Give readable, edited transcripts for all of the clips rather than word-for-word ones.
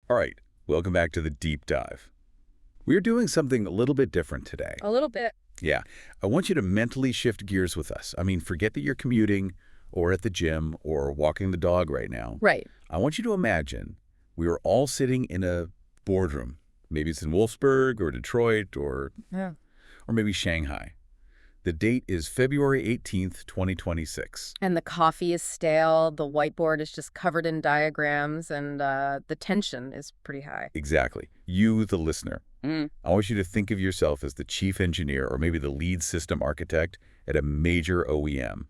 All right, welcome back to the deep dive. We're doing something a little bit different today. A little bit. Yeah, I want you to mentally shift gears with us. I mean, forget that you're commuting or at the gym or walking the dog right now. Right. I want you to imagine we are all sitting in a boardroom. Maybe it's in Wolfsburg or Detroit Yeah. or maybe Shanghai. The date is February 18th, 2026. And the coffee is stale, the whiteboard is just covered in diagrams, and the tension is pretty high. Exactly. You, the listener. Mm. I want you to think of yourself as the chief engineer or maybe the lead system architect at a major OEM.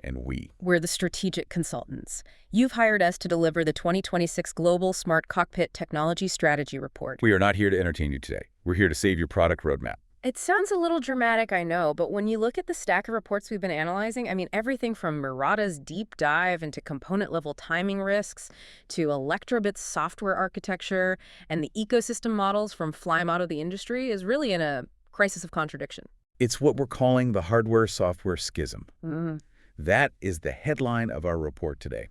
And We're the strategic consultants. You've hired us to deliver the 2026 Global Smart Cockpit Technology Strategy Report. we are not here to entertain you today. We're here to save your product roadmap. It sounds a little dramatic, I know, but when you look at the stack of reports we've been analyzing, everything from Murata's deep dive into component-level timing risks to Electrobit's software architecture and the ecosystem models from Fly Model the industry is really in a crisis of contradiction. It's what we're calling the hardware-software schism. Mm. That is the headline of our report today.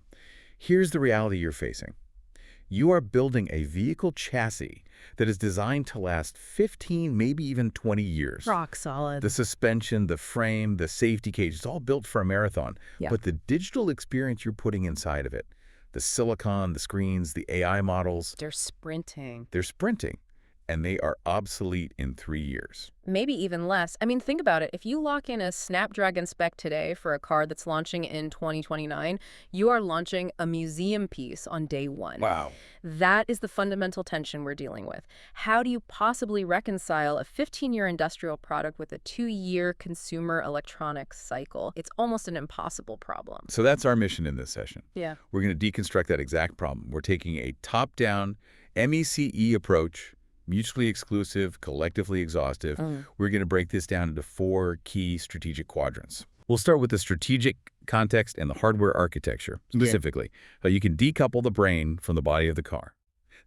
Here's the reality you're facing. You are building a vehicle chassis that is designed to last 15, maybe even 20 years. Rock solid. The suspension, the frame, the safety cage, it's all built for a marathon. Yeah. But the digital experience you're putting inside of it, the silicon, the screens, the AI models, They're sprinting. they're sprinting, and they are obsolete in 3 years. Maybe even less. Think about it. If you lock in a Snapdragon spec today for a car that's launching in 2029, you are launching a museum piece on day one. Wow. That is the fundamental tension we're dealing with. How do you possibly reconcile a 15-year industrial product with a 2-year consumer electronics cycle? It's almost an impossible problem. So that's our mission in this session. Yeah. We're going to deconstruct that exact problem. We're taking a top-down MECE approach, mutually exclusive, collectively exhaustive. We're going to break this down into 4 key strategic quadrants. We'll start with the strategic context and the hardware architecture, specifically. How you can decouple the brain from the body of the car.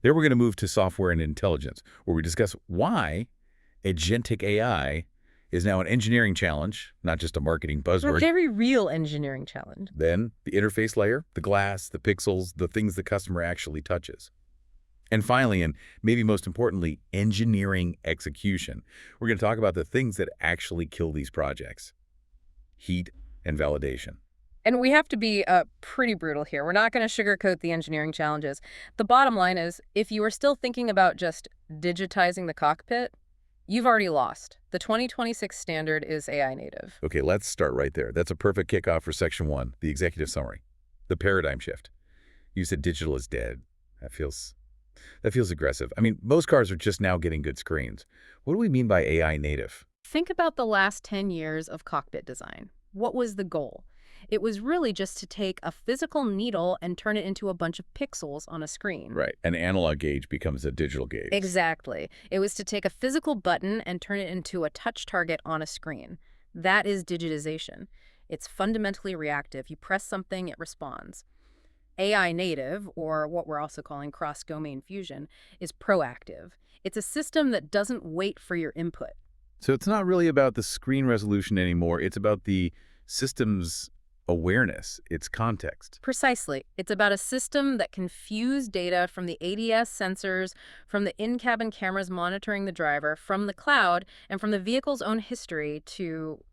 Then we're going to move to software and intelligence, where we discuss why agentic AI is now an engineering challenge, not just a marketing A buzzword. very real engineering challenge. Then the interface layer, the glass, the pixels, the things the customer actually touches. And finally, and maybe most importantly, engineering execution. We're going to talk about the things that actually kill these projects. Heat and validation. And we have to be pretty brutal here. We're not going to sugarcoat the engineering challenges. The bottom line is, if you are still thinking about just digitizing the cockpit, you've already lost. The 2026 standard is AI native. Okay, let's start right there. That's a perfect kickoff for section 1, the executive summary. The paradigm shift. You said digital is dead. That feels aggressive. Most cars are just now getting good screens. What do we mean by AI native? Think about the last 10 years of cockpit design. What was the goal? It was really just to take a physical needle and turn it into a bunch of pixels on a screen. Right. An analog gauge becomes a digital gauge. Exactly. It was to take a physical button and turn it into a touch target on a screen. That is digitization. It's fundamentally reactive. You press something, it responds. AI native, or what we're also calling cross-domain fusion, is proactive. It's a system that doesn't wait for your input. So it's not really about the screen resolution anymore. It's about the system's awareness, its context. Precisely. It's about a system that can fuse data from the ADS sensors, from the in-cabin cameras monitoring the driver, from the cloud, and from the vehicle's own history to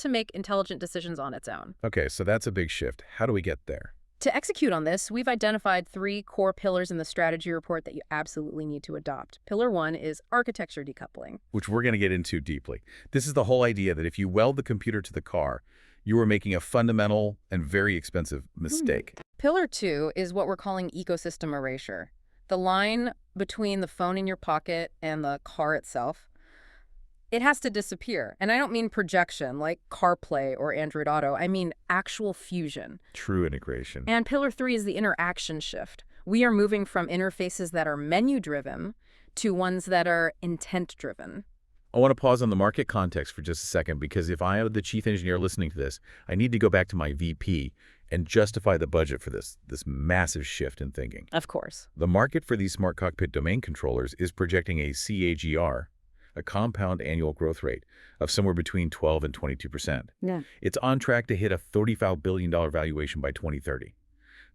make intelligent decisions on its own. Okay, so that's a big shift. How do we get there? To execute on this, we've identified 3 core pillars in the strategy report that you absolutely need to adopt. Pillar 1 is architecture decoupling. Which we're going to get into deeply. This is the whole idea that if you weld the computer to the car, you are making a fundamental and very expensive mistake. Pillar 2 is what we're calling ecosystem erasure. The line between the phone in your pocket and the car itself. It has to disappear. And I don't mean projection like CarPlay or Android Auto. I mean actual fusion. True integration. And pillar 3 is the interaction shift. We are moving from interfaces that are menu-driven to ones that are intent-driven. I want to pause on the market context for just a second, because if I am the chief engineer listening to this, I need to go back to my VP and justify the budget for this massive shift in thinking. Of course. The market for these smart cockpit domain controllers is projecting a CAGR, a compound annual growth rate, of somewhere between 12 and 22%. Yeah. It's on track to hit a $35 billion valuation by 2030.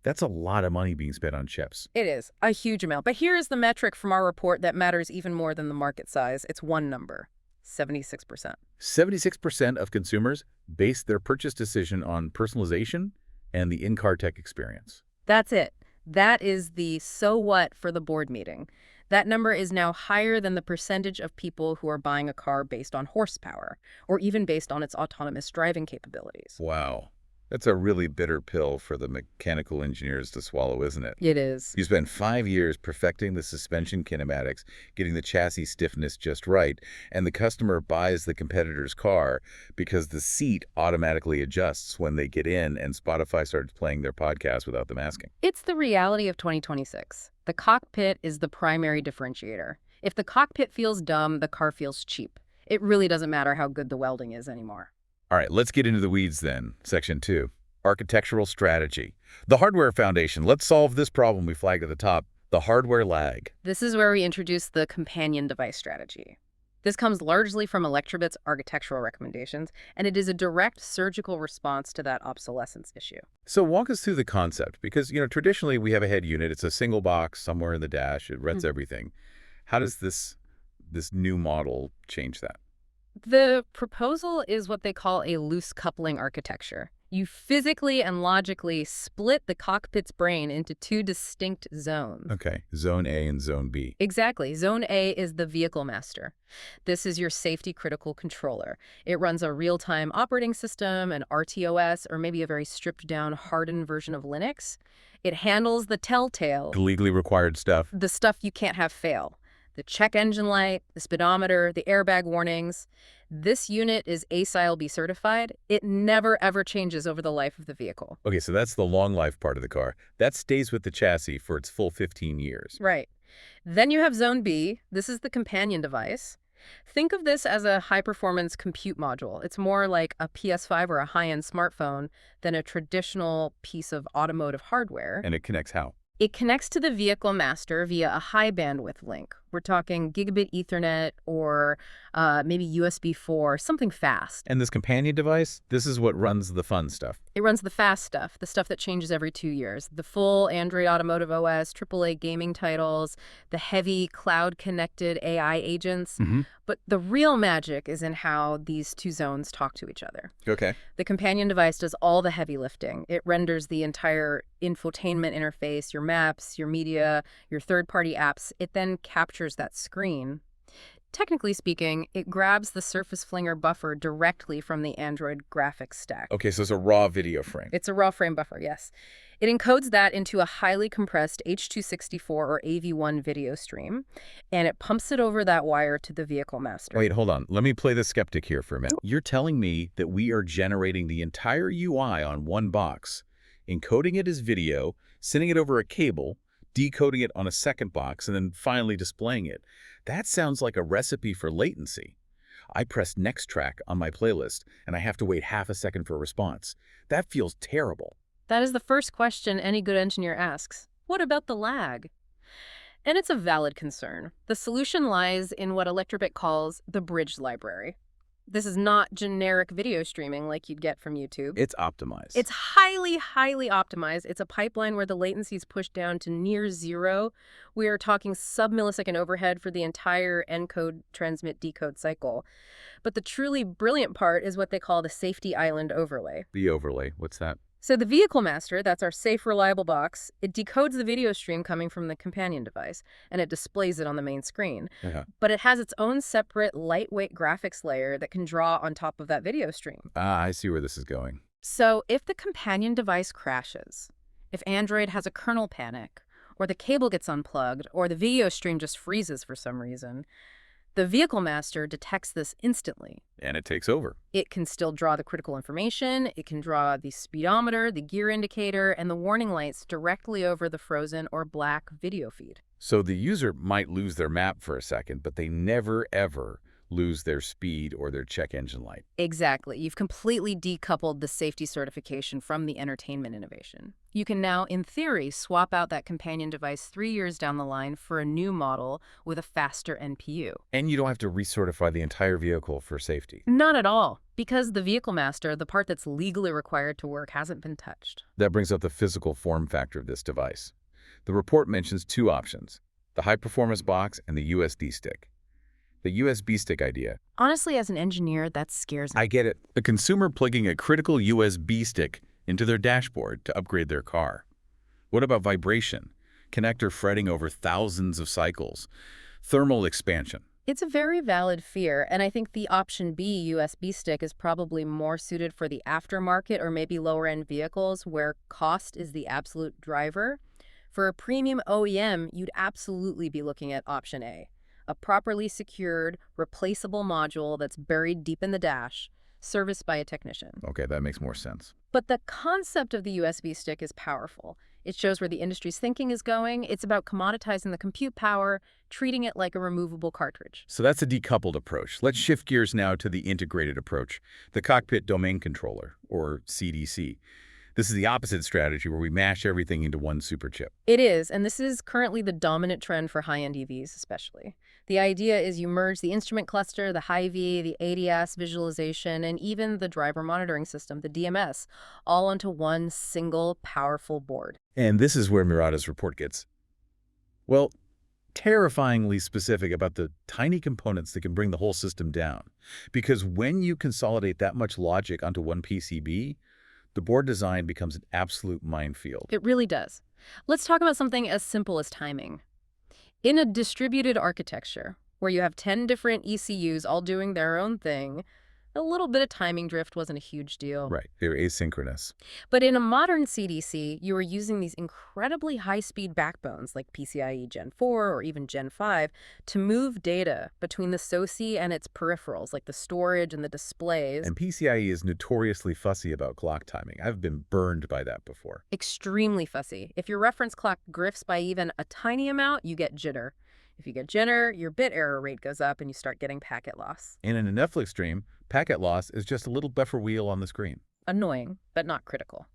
That's a lot of money being spent on chips. It is a huge amount. But here is the metric from our report that matters even more than the market size. It's one number, 76%. 76% of consumers base their purchase decision on personalization and the in-car tech experience. That's it. That is the so what for the board meeting. That number is now higher than the percentage of people who are buying a car based on horsepower, or even based on its autonomous driving capabilities. Wow. That's a really bitter pill for the mechanical engineers to swallow, isn't it? It is. You spend 5 years perfecting the suspension kinematics, getting the chassis stiffness just right, and the customer buys the competitor's car because the seat automatically adjusts when they get in and Spotify starts playing their podcast without them asking. It's the reality of 2026. The cockpit is the primary differentiator. If the cockpit feels dumb, the car feels cheap. It really doesn't matter how good the welding is anymore. All right, let's get into the weeds then. Section 2, architectural strategy. The hardware foundation. Let's solve this problem we flagged at the top, the hardware lag. This is where we introduce the companion device strategy. This comes largely from Electrobit's architectural recommendations, and it is a direct surgical response to that obsolescence issue. So walk us through the concept, because, traditionally we have a head unit. It's a single box somewhere in the dash. It runs everything. How does this new model change that? The proposal is what they call a loose coupling architecture. You physically and logically split the cockpit's brain into two distinct zones. Okay, Zone A and Zone B. Exactly. Zone A is the vehicle master. This is your safety critical controller. It runs a real-time operating system, an RTOS, or maybe a very stripped down, hardened version of Linux. It handles the telltale, The legally required stuff. the stuff you can't have fail. The check engine light, the speedometer, the airbag warnings. This unit is ASIL-B certified. It never, ever changes over the life of the vehicle. Okay, so that's the long life part of the car. That stays with the chassis for its full 15 years. Right. Then you have Zone B. This is the companion device. Think of this as a high-performance compute module. It's more like a PS5 or a high-end smartphone than a traditional piece of automotive hardware. And it connects how? It connects to the vehicle master via a high-bandwidth link. We're talking gigabit Ethernet or maybe USB 4, something fast. And this companion device, this is what runs the fun stuff. It runs the fast stuff, the stuff that changes every 2 years. The full Android Automotive OS, AAA gaming titles, the heavy cloud-connected AI agents. But the real magic is in how these two zones talk to each other. Okay. The companion device does all the heavy lifting. It renders the entire infotainment interface, your maps, your media, your third-party apps. It then captures that screen. Technically speaking, it grabs the Surface Flinger buffer directly from the Android graphics stack. Okay, so it's a raw video frame. It's a raw frame buffer, yes. It encodes that into a highly compressed H.264 or AV1 video stream, and it pumps it over that wire to the vehicle master. Wait, hold on. Let me play the skeptic here for a minute. You're telling me that we are generating the entire UI on one box, encoding it as video, sending it over a cable, decoding it on a second box, and then finally displaying it. That sounds like a recipe for latency. I press next track on my playlist, and I have to wait half a second for a response. That feels terrible. That is the first question any good engineer asks. What about the lag? And it's a valid concern. The solution lies in what Electrobit calls the bridge library. This is not generic video streaming like you'd get from YouTube. It's optimized. It's highly, highly optimized. It's a pipeline where the latency is pushed down to near zero. We are talking sub-millisecond overhead for the entire encode, transmit, decode cycle. But the truly brilliant part is what they call the safety island overlay. The overlay, what's that? So the vehicle master, that's our safe, reliable box, it decodes the video stream coming from the companion device, and it displays it on the main screen. But it has its own separate, lightweight graphics layer that can draw on top of that video stream. Ah, I see where this is going. So if the companion device crashes, if Android has a kernel panic, or the cable gets unplugged, or the video stream just freezes for some reason, the vehicle master detects this instantly. And it takes over. It can still draw the critical information, it can draw the speedometer, the gear indicator, and the warning lights directly over the frozen or black video feed. So the user might lose their map for a second, but they never, ever lose their speed or their check engine light. Exactly. You've completely decoupled the safety certification from the entertainment innovation. You can now, in theory, swap out that companion device 3 years down the line for a new model with a faster NPU. And you don't have to recertify the entire vehicle for safety. Not at all, because the vehicle master, the part that's legally required to work, hasn't been touched. That brings up the physical form factor of this device. The report mentions two options, the high-performance box and the USB stick. The USB stick idea. Honestly, as an engineer, that scares me. I get it. A consumer plugging a critical USB stick into their dashboard to upgrade their car. What about vibration? Connector fretting over thousands of cycles. Thermal expansion. It's a very valid fear, and I think the option B, USB stick, is probably more suited for the aftermarket or maybe lower-end vehicles where cost is the absolute driver. For a premium OEM, you'd absolutely be looking at option A, a properly secured, replaceable module that's buried deep in the dash, serviced by a technician. Okay, that makes more sense. But the concept of the USB stick is powerful. It shows where the industry's thinking is going. It's about commoditizing the compute power, treating it like a removable cartridge. So that's a decoupled approach. Let's shift gears now to the integrated approach, the Cockpit Domain Controller, or CDC. This is the opposite strategy where we mash everything into one superchip. It is, and this is currently the dominant trend for high-end EVs especially. The idea is you merge the instrument cluster, the Hy-V, the ADAS visualization, and even the driver monitoring system, the DMS, all onto one single powerful board. And this is where Murata's report gets, well, terrifyingly specific about the tiny components that can bring the whole system down. Because when you consolidate that much logic onto one PCB, the board design becomes an absolute minefield. It really does. Let's talk about something as simple as timing. In a distributed architecture, where you have 10 different ECUs all doing their own thing, a little bit of timing drift wasn't a huge deal. Right, they're asynchronous. But in a modern CDC, you are using these incredibly high-speed backbones like PCIe Gen 4 or even Gen 5 to move data between the SoC and its peripherals like the storage and the displays. And PCIe is notoriously fussy about clock timing. I've been burned by that before. Extremely fussy. If your reference clock drifts by even a tiny amount, you get jitter. If you get jitter, your bit error rate goes up and you start getting packet loss. And in a Netflix stream, packet loss is just a little buffer wheel on the screen. Annoying, but not critical.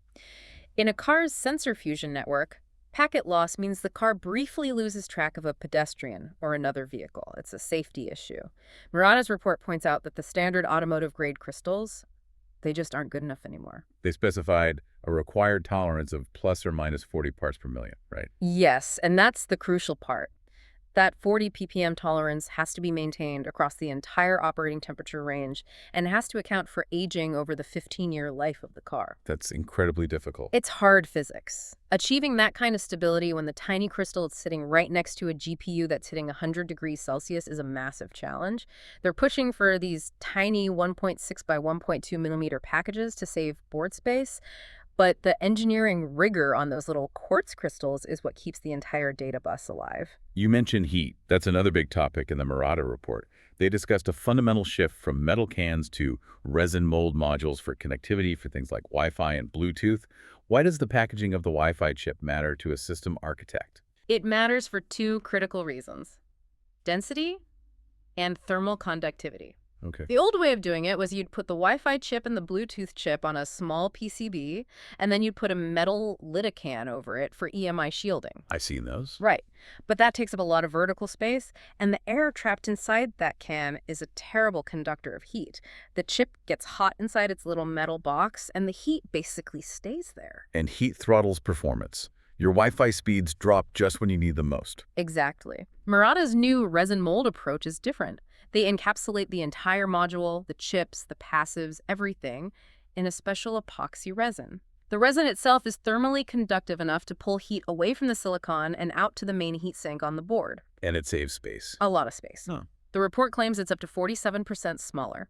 In a car's sensor fusion network, packet loss means the car briefly loses track of a pedestrian or another vehicle. It's a safety issue. Murata's report points out that the standard automotive-grade crystals, they just aren't good enough anymore. They specified a required tolerance of plus or minus 40 parts per million, right? Yes, and that's the crucial part. That 40 ppm tolerance has to be maintained across the entire operating temperature range and has to account for aging over the 15-year life of the car. That's incredibly difficult. It's hard physics. Achieving that kind of stability when the tiny crystal is sitting right next to a GPU that's hitting 100 degrees Celsius is a massive challenge. They're pushing for these tiny 1.6 by 1.2 millimeter packages to save board space. But the engineering rigor on those little quartz crystals is what keeps the entire data bus alive. You mentioned heat. That's another big topic in the Murata report. They discussed a fundamental shift from metal cans to resin mold modules for connectivity for things like Wi-Fi and Bluetooth. Why does the packaging of the Wi-Fi chip matter to a system architect? It matters for two critical reasons: density and thermal conductivity. Okay. The old way of doing it was you'd put the Wi-Fi chip and the Bluetooth chip on a small PCB, and then you'd put a metal Litacan over it for EMI shielding. I've seen those. Right. But that takes up a lot of vertical space, and the air trapped inside that can is a terrible conductor of heat. The chip gets hot inside its little metal box, and the heat basically stays there. And heat throttles performance. Your Wi-Fi speeds drop just when you need them most. Exactly. Murata's new resin mold approach is different. They encapsulate the entire module, the chips, the passives, everything, in a special epoxy resin. The resin itself is thermally conductive enough to pull heat away from the silicon and out to the main heatsink on the board. And it saves space. A lot of space. Oh. The report claims it's up to 47% smaller.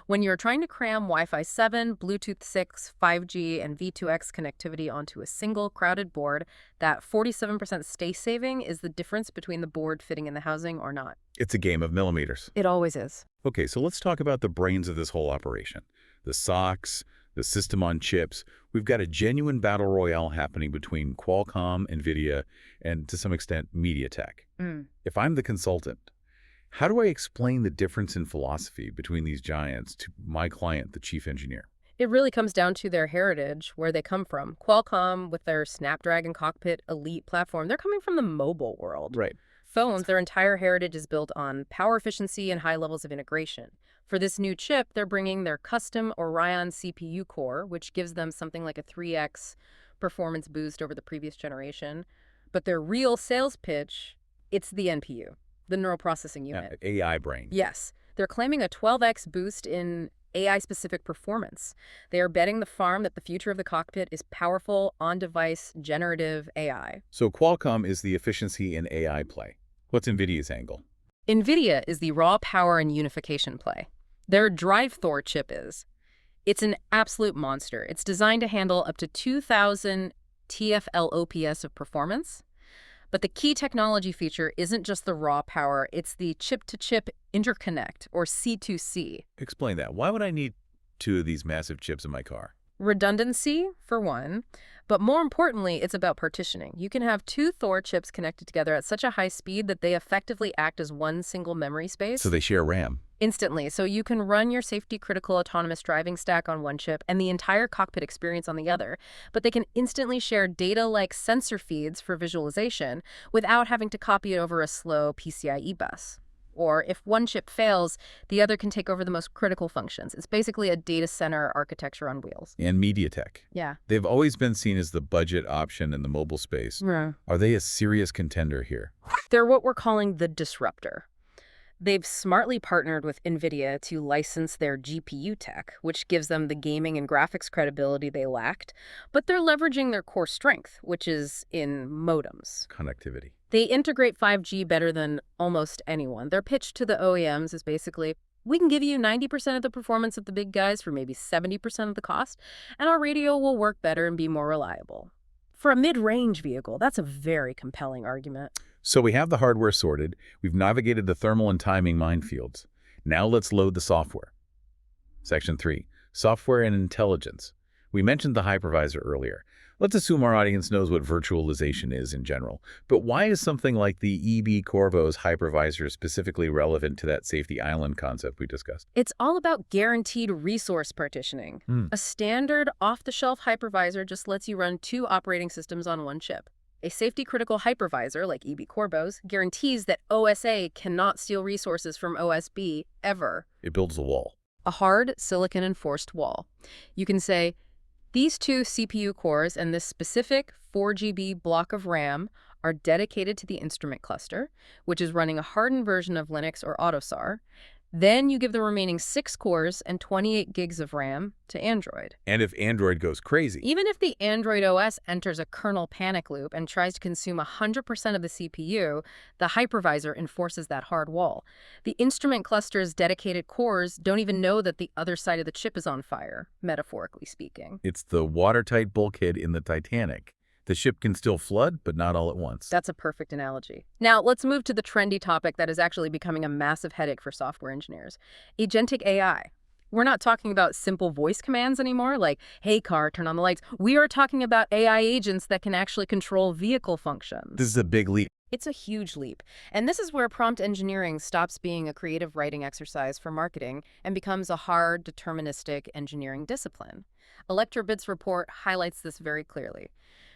When you're trying to cram Wi-Fi 7, Bluetooth 6, 5G, and V2X connectivity onto a single crowded board, that 47% space saving is the difference between the board fitting in the housing or not. It's a game of millimeters. It always is. Okay, so let's talk about the brains of this whole operation. The SoCs, the system on chips. We've got a genuine battle royale happening between Qualcomm, NVIDIA, and to some extent, MediaTek. If I'm the consultant, How do I explain the difference in philosophy between these giants to my client, the chief engineer? It really comes down to their heritage, where they come from. Qualcomm, with their Snapdragon Cockpit Elite platform, they're coming from the mobile world. Right. Phones, their entire heritage is built on power efficiency and high levels of integration. For this new chip, they're bringing their custom Orion CPU core, which gives them something like a 3x performance boost over the previous generation. But their real sales pitch, it's the NPU, the neural processing unit. AI brain. Yes, they're claiming a 12x boost in AI-specific performance. They are betting the farm that the future of the cockpit is powerful, on-device, generative AI. So Qualcomm is the efficiency in AI play. What's NVIDIA's angle? NVIDIA is the raw power and unification play. Their Drive Thor chip is. It's an absolute monster. It's designed to handle up to 2,000 TFL OPS of performance. But the key technology feature isn't just the raw power, it's the chip-to-chip interconnect, or C2C. Explain that. Why would I need two of these massive chips in my car? Redundancy, for one, but more importantly, it's about partitioning. You can have two Thor chips connected together at such a high speed that they effectively act as one single memory space. So they share RAM. Instantly. So you can run your safety-critical autonomous driving stack on one chip and the entire cockpit experience on the other, but they can instantly share data like sensor feeds for visualization without having to copy it over a slow PCIe bus. Or if one chip fails, the other can take over the most critical functions. It's basically a data center architecture on wheels. And MediaTek. Yeah. They've always been seen as the budget option in the mobile space. Yeah. Are they a serious contender here? They're what we're calling the disruptor. They've smartly partnered with NVIDIA to license their GPU tech, which gives them the gaming and graphics credibility they lacked, but they're leveraging their core strength, which is in modems. Connectivity. They integrate 5G better than almost anyone. Their pitch to the OEMs is basically, we can give you 90% of the performance of the big guys for maybe 70% of the cost, and our radio will work better and be more reliable. For a mid-range vehicle, that's a very compelling argument. So we have the hardware sorted, we've navigated the thermal and timing minefields. Now let's load the software. Section 3, Software and Intelligence. We mentioned the hypervisor earlier. Let's assume our audience knows what virtualization is in general. But why is something like the EB Corvo's hypervisor specifically relevant to that safety island concept we discussed? It's all about guaranteed resource partitioning. A standard off-the-shelf hypervisor just lets you run two operating systems on one chip. A safety-critical hypervisor, like EB Corvo's, guarantees that OSA cannot steal resources from OSB ever. It builds a wall. A hard, silicon-enforced wall. You can say, these two CPU cores and this specific 4GB block of RAM are dedicated to the instrument cluster, which is running a hardened version of Linux or AutoSAR. Then you give the remaining 6 cores and 28 gigs of RAM to Android. And if Android goes crazy? Even if the Android OS enters a kernel panic loop and tries to consume 100% of the CPU, the hypervisor enforces that hard wall. The instrument cluster's dedicated cores don't even know that the other side of the chip is on fire, metaphorically speaking. It's the watertight bulkhead in the Titanic. The ship can still flood, but not all at once. That's a perfect analogy. Now, let's move to the trendy topic that is actually becoming a massive headache for software engineers. Agentic AI. We're not talking about simple voice commands anymore, like, hey car, turn on the lights. We are talking about AI agents that can actually control vehicle functions. This is a big leap. It's a huge leap. And this is where prompt engineering stops being a creative writing exercise for marketing and becomes a hard, deterministic engineering discipline. Electrobit's report highlights this very clearly.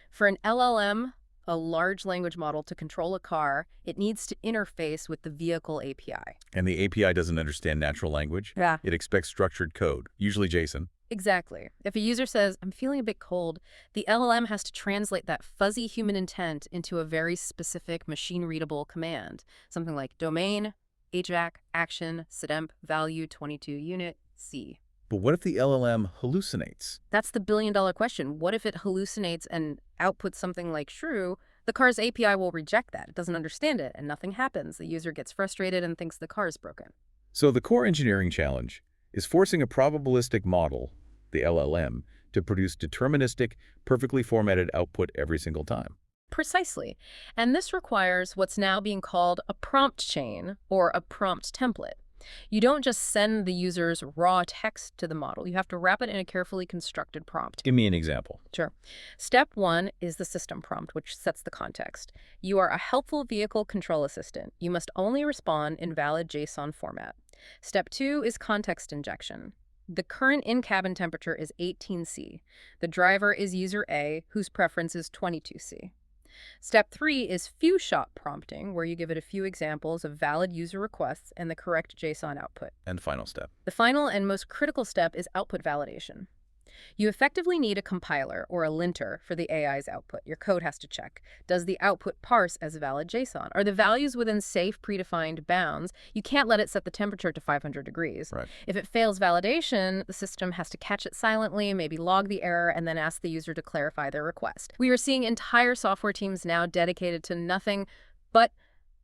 For an LLM, a large language model, to control a car, it needs to interface with the vehicle API. And the API doesn't understand natural language? Yeah. It expects structured code, usually JSON. Exactly. If a user says, I'm feeling a bit cold, the LLM has to translate that fuzzy human intent into a very specific machine-readable command. Something like domain, HVAC, action, sedemp, value, 22 unit, C. But what if the LLM hallucinates? That's the billion-dollar question. What if it hallucinates and outputs something like shrew? The car's API will reject that. It doesn't understand it, and nothing happens. The user gets frustrated and thinks the car is broken. So the core engineering challenge is forcing a probabilistic model, the LLM, to produce deterministic, perfectly formatted output every single time. Precisely. And this requires what's now being called a prompt chain or a prompt template. You don't just send the user's raw text to the model. You have to wrap it in a carefully constructed prompt. Give me an example. Sure. Step one is the system prompt, which sets the context. You are a helpful vehicle control assistant. You must only respond in valid JSON format. Step two is context injection. The current in-cabin temperature is 18°C. The driver is user A, whose preference is 22°C. Step three is few-shot prompting, where you give it a few examples of valid user requests and the correct JSON output. And final step. The final and most critical step is output validation. You effectively need a compiler or a linter for the AI's output. Your code has to check. Does the output parse as valid JSON? Are the values within safe predefined bounds? You can't let it set the temperature to 500 degrees. Right. If it fails validation, the system has to catch it silently, maybe log the error, and then ask the user to clarify their request. We are seeing entire software teams now dedicated to nothing but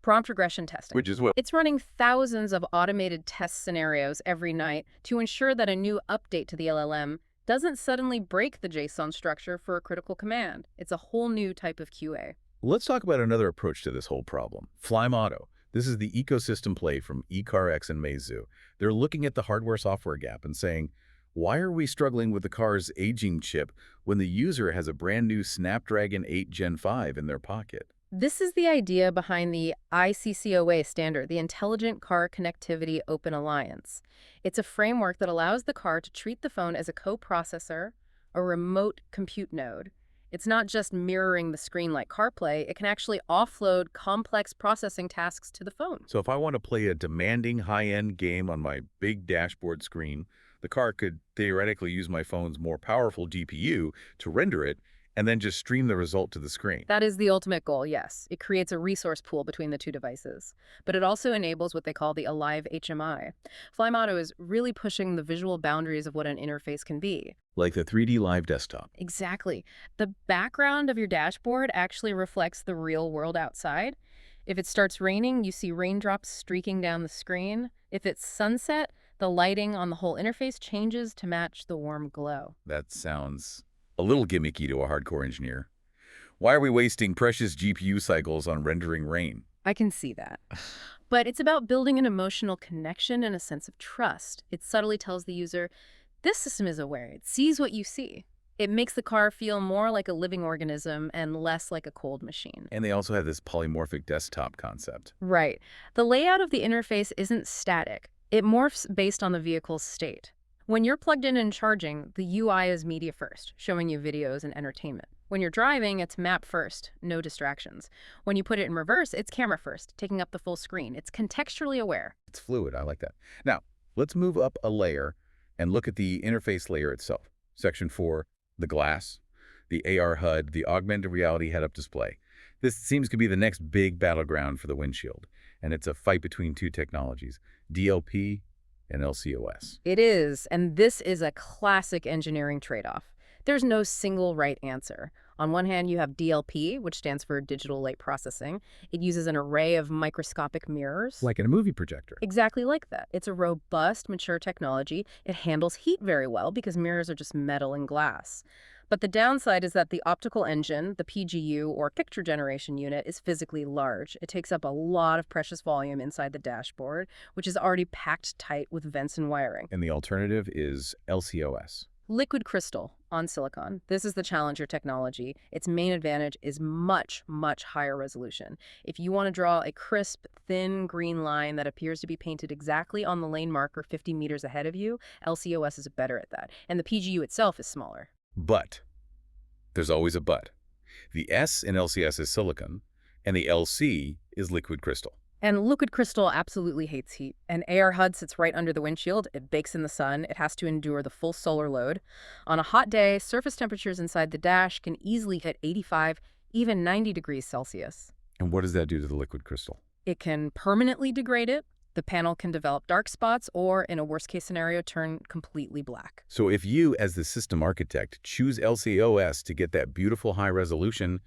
prompt regression testing. Which is what? It's running thousands of automated test scenarios every night to ensure that a new update to the LLM doesn't suddenly break the JSON structure for a critical command. It's a whole new type of QA. Let's talk about another approach to this whole problem. Flymoto. This is the ecosystem play from eCarX and Meizu. They're looking at the hardware-software gap and saying, why are we struggling with the car's aging chip when the user has a brand new Snapdragon 8 Gen 5 in their pocket? This is the idea behind the ICCOA standard, the Intelligent Car Connectivity Open Alliance. It's a framework that allows the car to treat the phone as a coprocessor, a remote compute node. It's not just mirroring the screen like CarPlay, it can actually offload complex processing tasks to the phone. So if I want to play a demanding high-end game on my big dashboard screen, the car could theoretically use my phone's more powerful GPU to render it, and then just stream the result to the screen. That is the ultimate goal, yes. It creates a resource pool between the two devices. But it also enables what they call the Alive HMI. Flymoto is really pushing the visual boundaries of what an interface can be. Like the 3D Live desktop. Exactly. The background of your dashboard actually reflects the real world outside. If it starts raining, you see raindrops streaking down the screen. If it's sunset, the lighting on the whole interface changes to match the warm glow. That sounds a little gimmicky to a hardcore engineer. Why are we wasting precious GPU cycles on rendering rain? I can see that. But it's about building an emotional connection and a sense of trust. It subtly tells the user, this system is aware. It sees what you see. It makes the car feel more like a living organism and less like a cold machine. And they also have this polymorphic desktop concept. Right. The layout of the interface isn't static. It morphs based on the vehicle's state. When you're plugged in and charging, the UI is media first, showing you videos and entertainment. When you're driving, it's map first, no distractions. When you put it in reverse, it's camera first, taking up the full screen. It's contextually aware. It's fluid. I like that. Now, let's move up a layer and look at the interface layer itself. Section 4, the glass, the AR HUD, the augmented reality head-up display. This seems to be the next big battleground for the windshield, and it's a fight between two technologies, DLP and LCOS. It is, and this is a classic engineering trade-off. There's no single right answer. On one hand, you have DLP, which stands for Digital Light Processing. It uses an array of microscopic mirrors. Like in a movie projector. Exactly like that. It's a robust, mature technology. It handles heat very well because mirrors are just metal and glass. But the downside is that the optical engine, the PGU, or picture generation unit, is physically large. It takes up a lot of precious volume inside the dashboard, which is already packed tight with vents and wiring. And the alternative is LCOS. Liquid crystal on silicon. This is the Challenger technology. Its main advantage is much, much higher resolution. If you want to draw a crisp, thin green line that appears to be painted exactly on the lane marker 50 meters ahead of you, LCOS is better at that. And the PGU itself is smaller. But there's always a but. The S in LCS is silicon, and the LC is liquid crystal. And liquid crystal absolutely hates heat. An AR HUD sits right under the windshield. It bakes in the sun. It has to endure the full solar load. On a hot day, surface temperatures inside the dash can easily hit 85, even 90 degrees Celsius. And what does that do to the liquid crystal? It can permanently degrade it. The panel can develop dark spots or, in a worst-case scenario, turn completely black. So if you, as the system architect, choose LCOS to get that beautiful high resolution,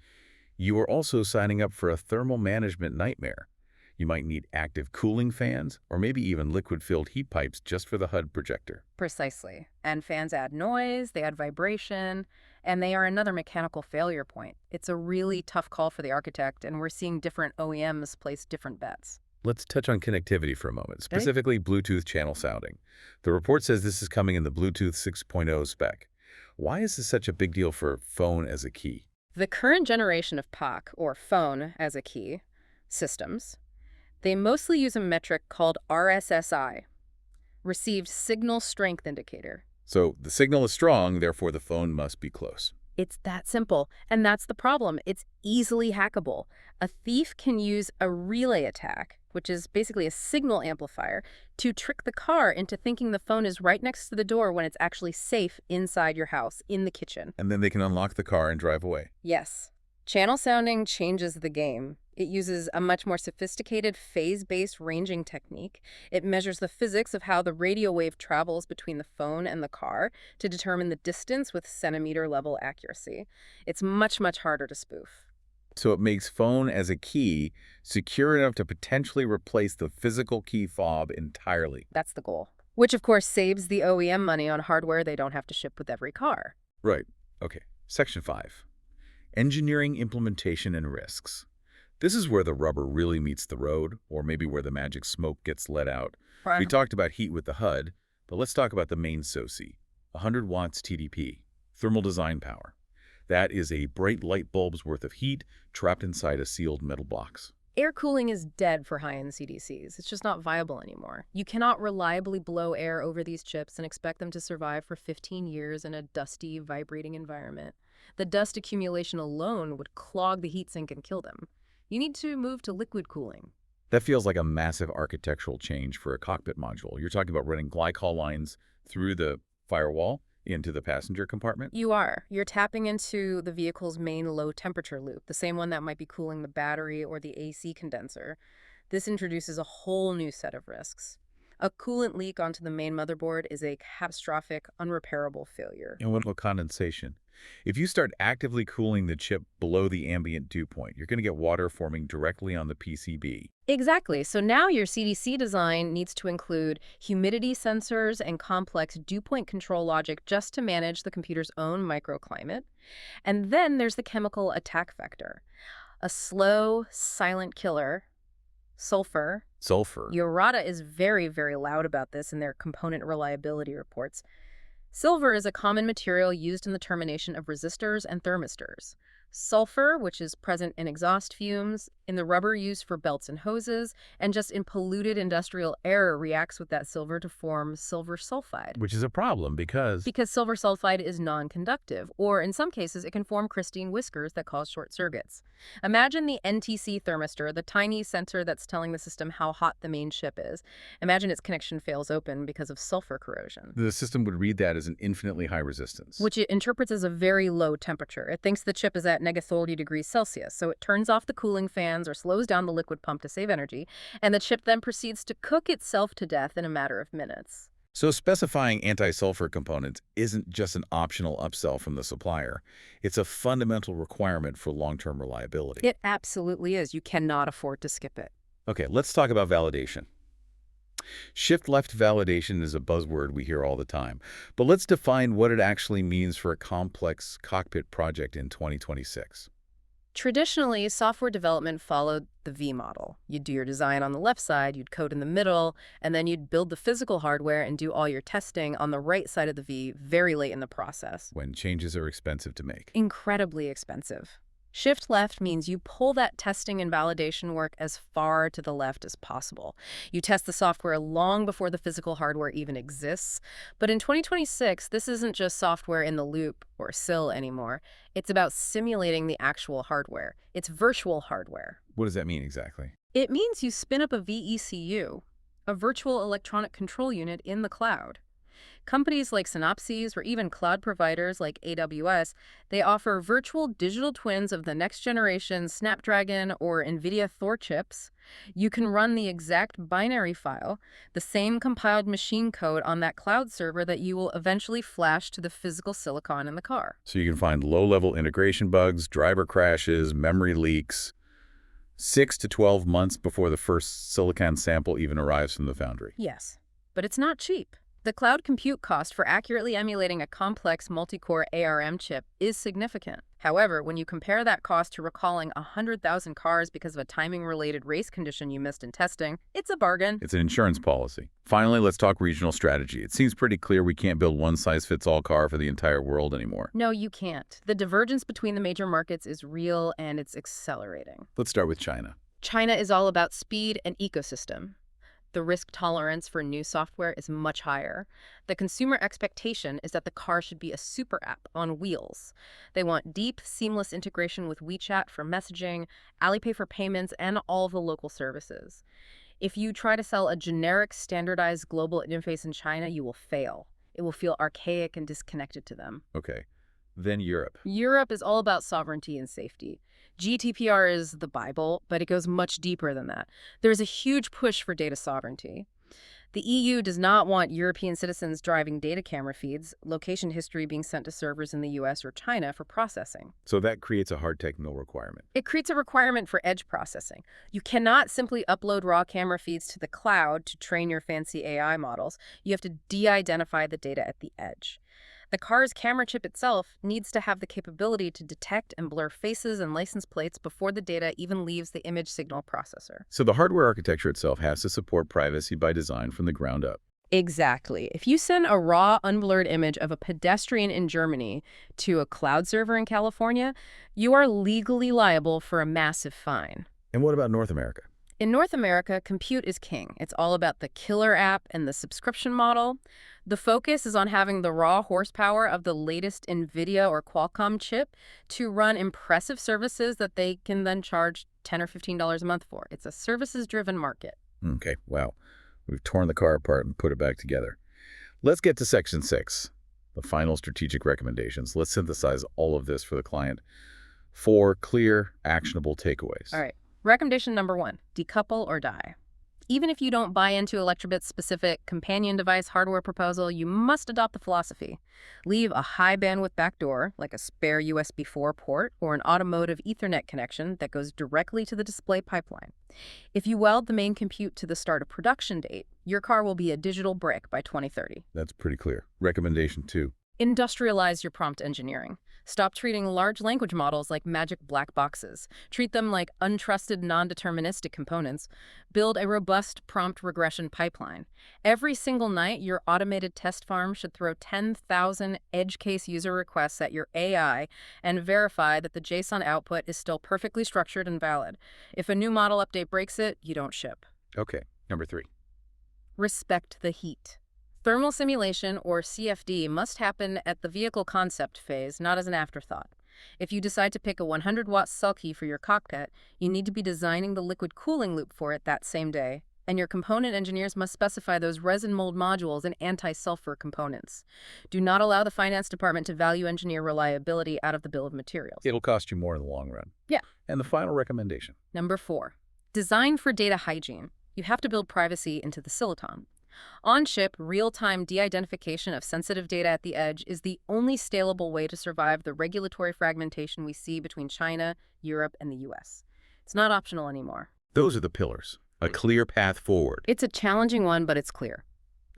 you are also signing up for a thermal management nightmare. You might need active cooling fans or maybe even liquid-filled heat pipes just for the HUD projector. Precisely. And fans add noise, they add vibration, and they are another mechanical failure point. It's a really tough call for the architect, and we're seeing different OEMs place different bets. Let's touch on connectivity for a moment, Okay. specifically Bluetooth channel sounding. The report says this is coming in the Bluetooth 6.0 spec. Why is this such a big deal for phone as a key? The current generation of POC, or phone as a key, systems, they mostly use a metric called RSSI, received signal strength indicator. So the signal is strong, therefore the phone must be close. It's that simple, and that's the problem. It's easily hackable. A thief can use a relay attack, which is basically a signal amplifier, to trick the car into thinking the phone is right next to the door when it's actually safe inside your house, in the kitchen. And then they can unlock the car and drive away. Yes. Channel sounding changes the game. It uses a much more sophisticated phase-based ranging technique. It measures the physics of how the radio wave travels between the phone and the car to determine the distance with centimeter-level accuracy. It's much, much harder to spoof. So it makes phone as a key secure enough to potentially replace the physical key fob entirely. That's the goal. Which, of course, saves the OEM money on hardware they don't have to ship with every car. Right. Okay. Section 5. Engineering implementation and risks. This is where the rubber really meets the road, or maybe where the magic smoke gets let out. We talked about heat with the HUD, but let's talk about the main SoC. 100 watts TDP, thermal design power. That is a bright light bulb's worth of heat trapped inside a sealed metal box. Air cooling is dead for high-end CDCs. It's just not viable anymore. You cannot reliably blow air over these chips and expect them to survive for 15 years in a dusty, vibrating environment. The dust accumulation alone would clog the heatsink and kill them. You need to move to liquid cooling. That feels like a massive architectural change for a cockpit module. You're talking about running glycol lines through the firewall into the passenger compartment? You are. You're tapping into the vehicle's main low-temperature loop, the same one that might be cooling the battery or the AC condenser. This introduces a whole new set of risks. A coolant leak onto the main motherboard is a catastrophic, unrepairable failure. And what about condensation? If you start actively cooling the chip below the ambient dew point, you're going to get water forming directly on the PCB. Exactly. So now your CDC design needs to include humidity sensors and complex dew point control logic just to manage the computer's own microclimate. And then there's the chemical attack vector. A slow, silent killer, sulfur. Sulfur. Yorata is very, very loud about this in their component reliability reports. Silver is a common material used in the termination of resistors and thermistors. Sulfur, which is present in exhaust fumes, in the rubber used for belts and hoses, and just in polluted industrial air reacts with that silver to form silver sulfide. Which is a problem because Silver sulfide is non-conductive, or in some cases it can form crystalline whiskers that cause short circuits. Imagine the NTC thermistor, the tiny sensor that's telling the system how hot the main chip is. Imagine its connection fails open because of sulfur corrosion, the system would read that as an infinitely high resistance. which it interprets as a very low temperature. It thinks the chip is at -30 degrees Celsius, so it turns off the cooling fans or slows down the liquid pump to save energy, and the chip then proceeds to cook itself to death in a matter of minutes. So specifying anti-sulfur components isn't just an optional upsell from the supplier. It's a fundamental requirement for long-term reliability. It absolutely is. You cannot afford to skip it. Okay, let's talk about validation. Shift-left validation is a buzzword we hear all the time, but let's define what it actually means for a complex cockpit project in 2026. Traditionally, software development followed the V model. You'd do your design on the left side, you'd code in the middle, and then you'd build the physical hardware and do all your testing on the right side of the V very late in the process. When changes are expensive to make. Incredibly expensive. Shift left means you pull that testing and validation work as far to the left as possible. You test the software long before the physical hardware even exists. But in 2026, this isn't just software in the loop or SIL anymore. It's about simulating the actual hardware. It's virtual hardware. What does that mean exactly? It means you spin up a VECU, a virtual electronic control unit, in the cloud. Companies like Synopsys, or even cloud providers like AWS, they offer virtual digital twins of the next generation Snapdragon or NVIDIA Thor chips. You can run the exact binary file, the same compiled machine code, on that cloud server that you will eventually flash to the physical silicon in the car. So you can find low-level integration bugs, driver crashes, memory leaks, 6 to 12 months before the first silicon sample even arrives from the foundry. Yes, but it's not cheap. The cloud compute cost for accurately emulating a complex multi-core ARM chip is significant. However, when you compare that cost to recalling 100,000 cars because of a timing-related race condition you missed in testing, it's a bargain. It's an insurance policy. Finally, let's talk regional strategy. It seems pretty clear we can't build one-size-fits-all car for the entire world anymore. No, you can't. The divergence between the major markets is real and it's accelerating. Let's start with China. China is all about speed and ecosystem. The risk tolerance for new software is much higher. The consumer expectation is that the car should be a super app on wheels. They want deep, seamless integration with WeChat for messaging, Alipay for payments, and all the local services. If you try to sell a generic, standardized global interface in China, you will fail. It will feel archaic and disconnected to them. Okay. Then Europe. Europe is all about sovereignty and safety. GDPR is the Bible, but it goes much deeper than that. There's a huge push for data sovereignty. The EU does not want European citizens driving data camera feeds, location history being sent to servers in the US or China for processing. So that creates a hard technical requirement. It creates a requirement for edge processing. You cannot simply upload raw camera feeds to the cloud to train your fancy AI models. You have to de-identify the data at the edge. The car's camera chip itself needs to have the capability to detect and blur faces and license plates before the data even leaves the image signal processor. So the hardware architecture itself has to support privacy by design from the ground up. Exactly. If you send a raw, unblurred image of a pedestrian in Germany to a cloud server in California, you are legally liable for a massive fine. And what about North America? In North America, compute is king. It's all about the killer app and the subscription model. The focus is on having the raw horsepower of the latest NVIDIA or Qualcomm chip to run impressive services that they can then charge $10 or $15 a month for. It's a services-driven market. Okay, wow. We've torn the car apart and put it back together. Let's get to Section 6, the final strategic recommendations. Let's synthesize all of this for the client. 4 clear, actionable takeaways. All right. Recommendation number 1, decouple or die. Even if you don't buy into Electrobit's specific companion device hardware proposal, you must adopt the philosophy. Leave a high bandwidth backdoor, like a spare USB 4 port or an automotive Ethernet connection that goes directly to the display pipeline. If you weld the main compute to the start of production date, your car will be a digital brick by 2030. That's pretty clear. Recommendation 2. Industrialize your prompt engineering. Stop treating large language models like magic black boxes. Treat them like untrusted, non-deterministic components. Build a robust prompt regression pipeline. Every single night, your automated test farm should throw 10,000 edge case user requests at your AI and verify that the JSON output is still perfectly structured and valid. If a new model update breaks it, you don't ship. Okay, number 3. Respect the heat. Thermal simulation, or CFD, must happen at the vehicle concept phase, not as an afterthought. If you decide to pick a 100-watt cell key for your cockpit, you need to be designing the liquid cooling loop for it that same day, and your component engineers must specify those resin mold modules and anti-sulfur components. Do not allow the finance department to value engineer reliability out of the bill of materials. It'll cost you more in the long run. Yeah. And the final recommendation. Number 4, design for data hygiene. You have to build privacy into the silicon. On-chip, real-time de-identification of sensitive data at the edge is the only scalable way to survive the regulatory fragmentation we see between China, Europe, and the US. It's not optional anymore. Those are the pillars. A clear path forward. It's a challenging one, but it's clear.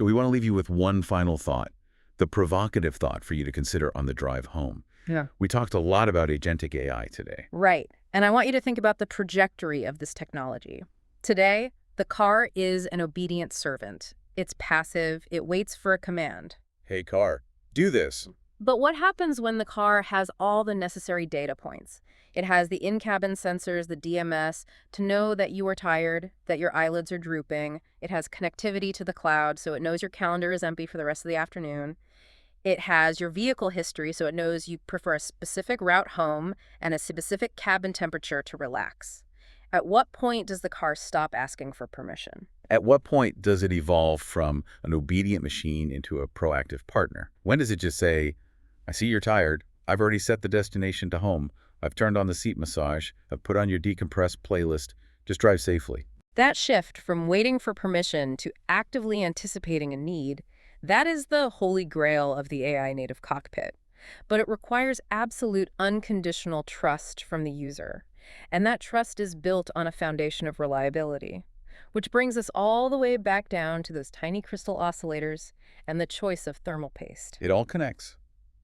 We want to leave you with one final thought, the provocative thought for you to consider on the drive home. Yeah. We talked a lot about agentic AI today. Right. And I want you to think about the trajectory of this technology. Today, the car is an obedient servant. It's passive. It waits for a command. Hey, car, do this. But what happens when the car has all the necessary data points? It has the in-cabin sensors, the DMS, to know that you are tired, that your eyelids are drooping. It has connectivity to the cloud, so it knows your calendar is empty for the rest of the afternoon. It has your vehicle history, so it knows you prefer a specific route home and a specific cabin temperature to relax. At what point does the car stop asking for permission? At what point does it evolve from an obedient machine into a proactive partner? When does it just say, I see you're tired. I've already set the destination to home. I've turned on the seat massage. I've put on your decompressed playlist. Just drive safely. That shift from waiting for permission to actively anticipating a need, that is the holy grail of the AI native cockpit. But it requires absolute unconditional trust from the user. And that trust is built on a foundation of reliability. Which brings us all the way back down to those tiny crystal oscillators and the choice of thermal paste. It all connects.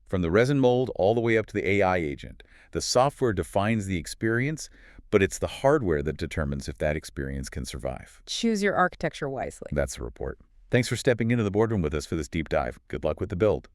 From the resin mold all the way up to the AI agent. The software defines the experience, but it's the hardware that determines if that experience can survive. Choose your architecture wisely. That's the report. Thanks for stepping into the boardroom with us for this deep dive. Good luck with the build.